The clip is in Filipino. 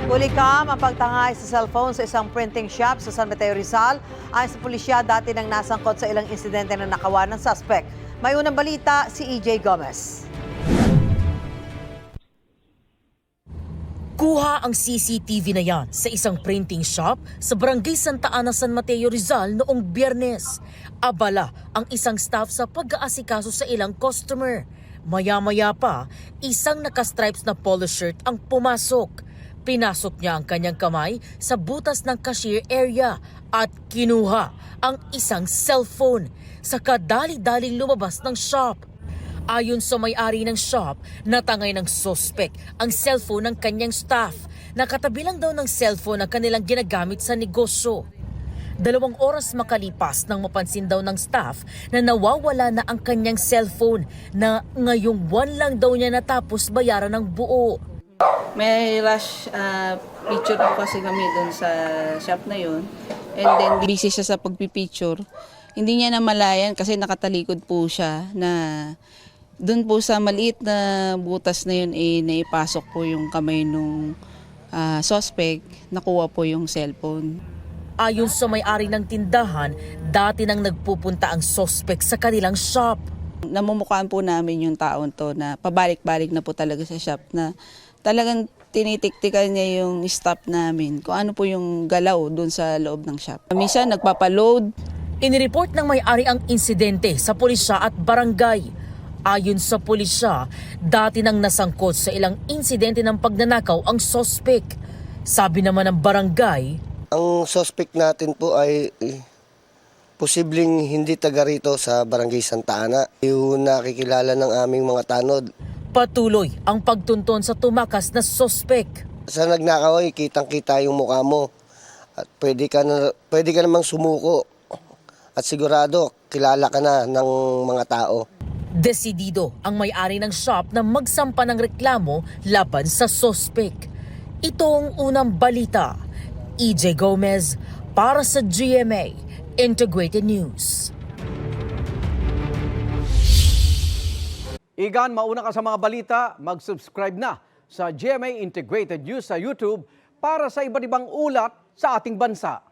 Ulikam ang pagtangay sa cellphone sa isang printing shop sa San Mateo, Rizal. Ayon sa pulisya, dati nang nasangkot sa ilang insidente na nakawan ng suspect. May unang balita si EJ Gomez. Kuha ang CCTV na yan sa isang printing shop sa Barangay Santa Ana, San Mateo, Rizal noong Biyernes. Abala ang isang staff sa pag-aasikaso sa ilang customer. Maya-maya pa, isang nakastripes na polo shirt ang pumasok. Pinasok niya ang kanyang kamay sa butas ng cashier area at kinuha ang isang cellphone. Saka dali-daling lumabas ng shop. Ayon sa may-ari ng shop, natangay ng suspect ang cellphone ng kanyang staff. Nakatabi lang daw ng cellphone ang kanilang ginagamit sa negosyo. 2 oras makalipas nang mapansin daw ng staff na nawawala na ang kanyang cellphone na ngayong buwan lang daw niya natapos bayaran ng buo. May rush picture po kasi kami doon sa shop na yun. And then busy siya sa pagpipicture. Hindi niya namalayan kasi nakatalikod po siya na doon po sa maliit na butas na yun naipasok po yung kamay nung suspect, nakuha po yung cellphone. Ayon sa may-ari ng tindahan, dati nang nagpupunta ang suspect sa kanilang shop. Namumukhaan po namin yung taon to na pabalik-balik na po talaga sa shop na talagang tinitiktikan niya yung staff namin kung ano po yung galaw doon sa loob ng shop. Minsan nagpapaload. Inireport ng may-ari ang insidente sa pulisya at barangay. Ayon sa pulisya, dati nang nasangkot sa ilang insidente ng pagnanakaw ang suspect. Sabi naman ng barangay, ang suspect natin po ay posibleng hindi taga rito sa Barangay Santa Ana. Yung nakikilala ng aming mga tanod. patuloy ang pagtunton sa tumakas na suspect. Sa nagnakaw ay kitang-kita yung mukha mo. At pwede ka namang sumuko. At sigurado, kilala ka na ng mga tao. Desidido ang may-ari ng shop na magsampa ng reklamo laban sa suspect. Ito ang unang balita. EJ Gomez para sa GMA Integrated News. Igan, mauna ka sa mga balita, mag-subscribe na sa GMA Integrated News sa YouTube para sa iba't ibang ulat sa ating bansa.